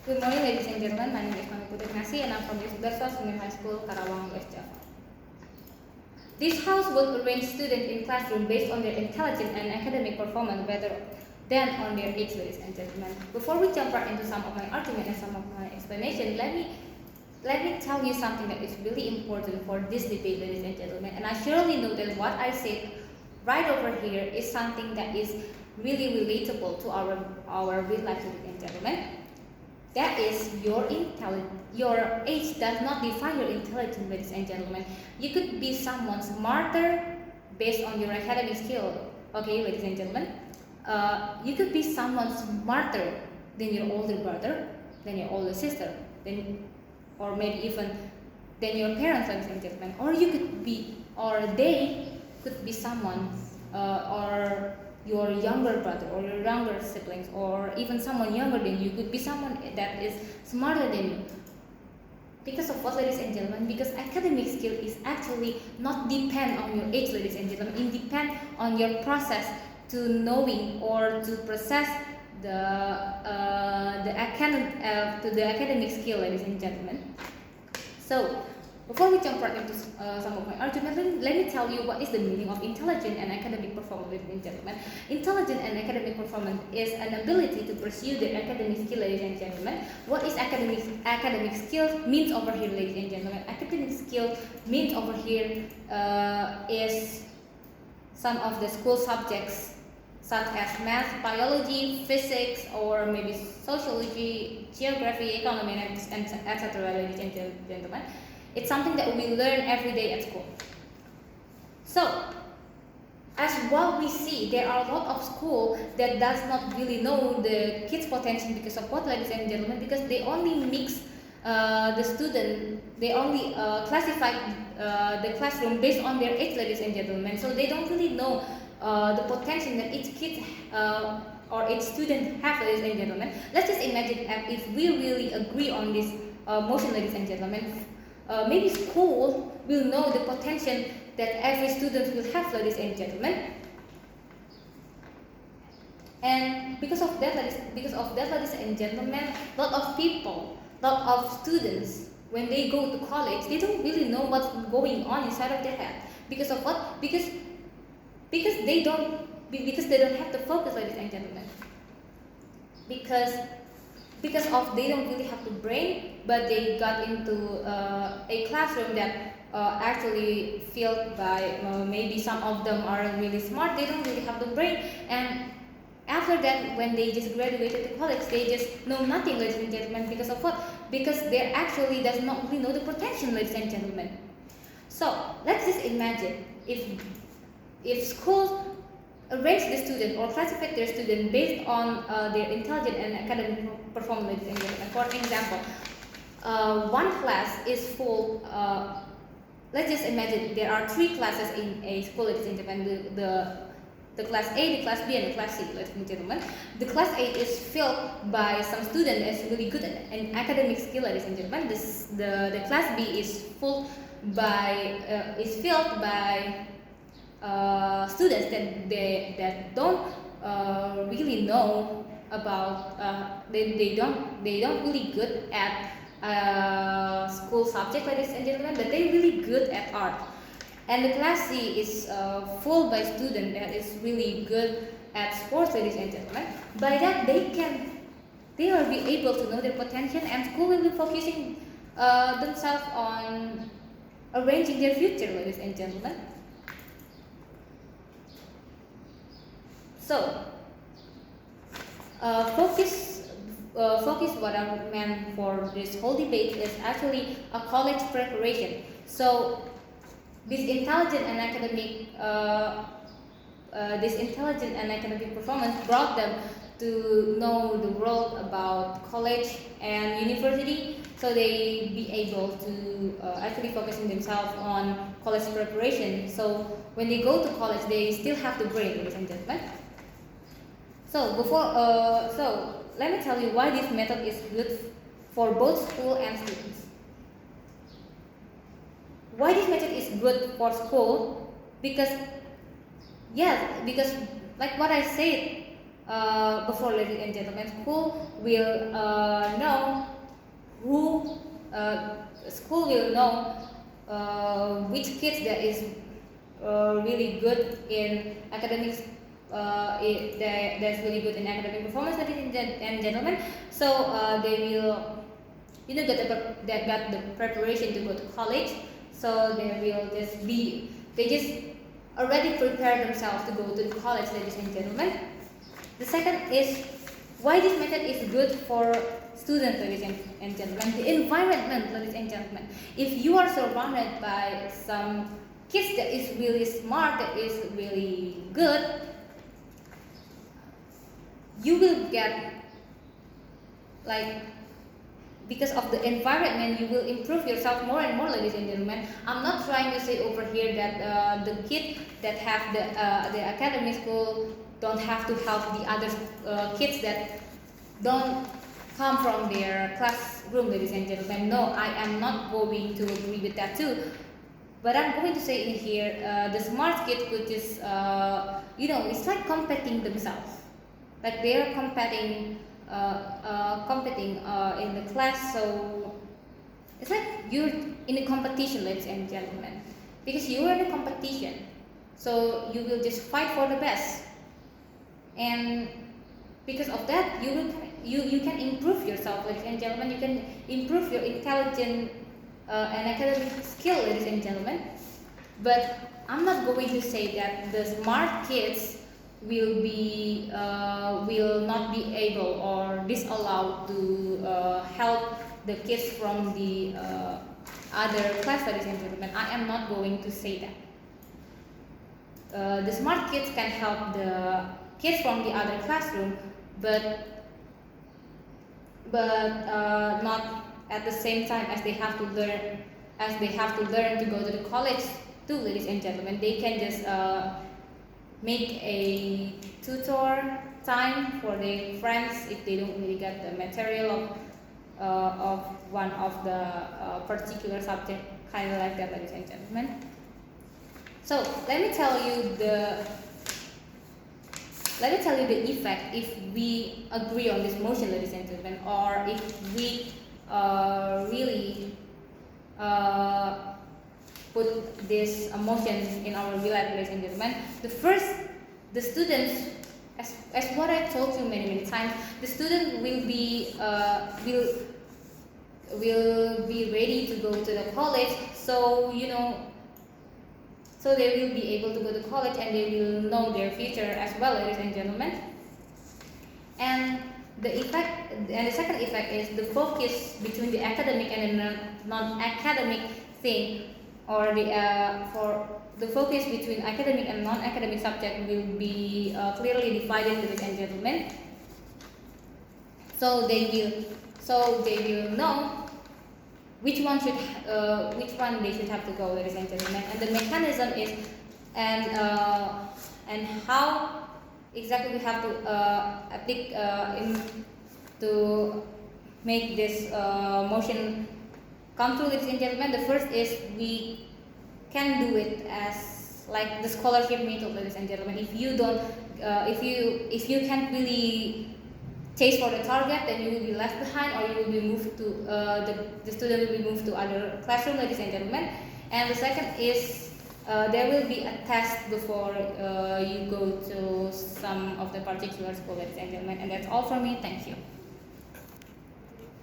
Good morning, ladies and gentlemen. My name is Naomi Putrikinasih, and I'm from the Sudarso Senior High School, Karawang-Jawa. This house will arrange students in classroom based on their intelligence and academic performance rather than on their age, ladies and gentlemen. Before we jump right into some of my argument and some of my explanation, let me tell you something that is really important for this debate, ladies and gentlemen. And I surely know that what I said right over here is something that is really relatable to our real life, ladies and gentlemen. That is, your age does not define your intelligence, ladies and gentlemen. You could be someone smarter based on your academic skill. Okay, ladies and gentlemen. You could be someone smarter than your older brother, than your older sister, or maybe even than your parents, ladies and gentlemen. Or they could be someone, or your younger brother or your younger siblings, or even someone younger than you, could be someone that is smarter than you. Because of what, ladies and gentlemen? Because academic skill is actually not depend on your age, ladies and gentlemen. It depends on your process to knowing or to process the academic skill, ladies and gentlemen. So, before we jump right into some of my arguments, let me tell you what is the meaning of intelligent and academic performance, ladies and gentlemen. Intelligent and academic performance is an ability to pursue the academic skill, ladies and gentlemen. What is academic skill means over here, ladies and gentlemen? Academic skill means over here is some of the school subjects such as math, biology, physics, or maybe sociology, geography, economics, and etc., ladies and gentlemen. It's something that we learn every day at school. So, as what we see, there are a lot of schools that does not really know the kids' potential because of what, ladies and gentlemen? Because they only mix the student, they only classify the classroom based on their age, ladies and gentlemen. So they don't really know the potential that each kid or each student have, ladies and gentlemen. Let's just imagine if we really agree on this motion, ladies and gentlemen. Maybe school will know the potential that every student will have, ladies and gentlemen. And because of that, ladies and gentlemen, lot of students, when they go to college, they don't really know what's going on inside of their head. Because of what? Because they don't have the focus, ladies and gentlemen. Because they don't really have the brain, but they got into a classroom that actually filled by maybe some of them are really smart. They don't really have the brain, and after that, when they just graduated to college, they just know nothing, ladies and gentlemen. Because of what? Because they actually does not really know the potential, ladies and gentlemen. So let's just imagine if schools arrange the student or classify their student based on their intelligence and academic performance, ladies and gentlemen. For example, one class is full. Let's just imagine there are 3 classes in a school, ladies and gentlemen. The class A, the class B, and the class C, ladies and gentlemen. The class A is filled by some student that's really good at an academic skill, ladies and gentlemen. The class B is filled by students that don't really know about they don't really good at school subject, ladies and gentlemen, but they're really good at art. And the class C is full by students that is really good at sports, ladies and gentlemen. By that they will be able to know their potential, and school will be focusing themselves on arranging their future, ladies and gentlemen. So, focus what I meant for this whole debate is actually a college preparation. So, this intelligent and academic performance brought them to know the world about college and university, so they be able to actually focusing themselves on college preparation. So when they go to college, they still have the brain, ladies and gentlemen. So let me tell you why this method is good for both school and students. Why this method is good for school? Because like what I said before, ladies and gentlemen, school will know who school will know which kids that is really good in academics. That's really good in academic performance, ladies and gentlemen. So they will, got the preparation to go to college. So they just already prepare themselves to go to college, ladies and gentlemen. The second is why this method is good for students, ladies and gentlemen. The environment, ladies and gentlemen. If you are surrounded by some kids that is really smart, that is really good, you will get, like, because of the environment, you will improve yourself more and more, ladies and gentlemen. I'm not trying to say over here that the kids that have the academic school don't have to help the other kids that don't come from their classroom, ladies and gentlemen. No, I am not going to agree with that too. But I'm going to say in here, the smart kids could just, it's like competing themselves. Like they are competing in the class. So it's like you're in a competition, ladies and gentlemen, because you are in a competition. So you will just fight for the best, and because of that, you can improve yourself, ladies and gentlemen. You can improve your intelligence and academic skill, ladies and gentlemen. But I'm not going to say that the smart kids will not be able or disallowed to help the kids from the other class, ladies and gentlemen. I am not going to say that. The smart kids can help the kids from the other classroom, but not at the same time as they have to learn to go to the college too, ladies and gentlemen. They can just make a tutor time for their friends if they don't really get the material of one of the particular subject, kind of like that, ladies and gentlemen. So let me tell you the effect if we agree on this motion, ladies and gentlemen, or if we really put this motion in our real life, ladies and gentlemen. The students, as what I told you many times, the student will be ready to go to the college. So so they will be able to go to college and they will know their future as well, ladies and gentlemen. And the second effect is the focus between the academic and the non-academic thing, or for the focus between academic and non-academic subject will be clearly divided, ladies and gentlemen. So they will know which one they should have to go, ladies and gentlemen. And the mechanism is and how exactly we have to to make this motion come true, ladies and gentlemen. The first is we can do it as like the scholarship method, ladies and gentlemen. If you don't, if you can't really chase for the target, then you will be left behind, or you will be moved to the student will be moved to other classroom, ladies and gentlemen. And the second is there will be a test before you go to some of the particular school, ladies and gentlemen. And that's all from me. Thank you.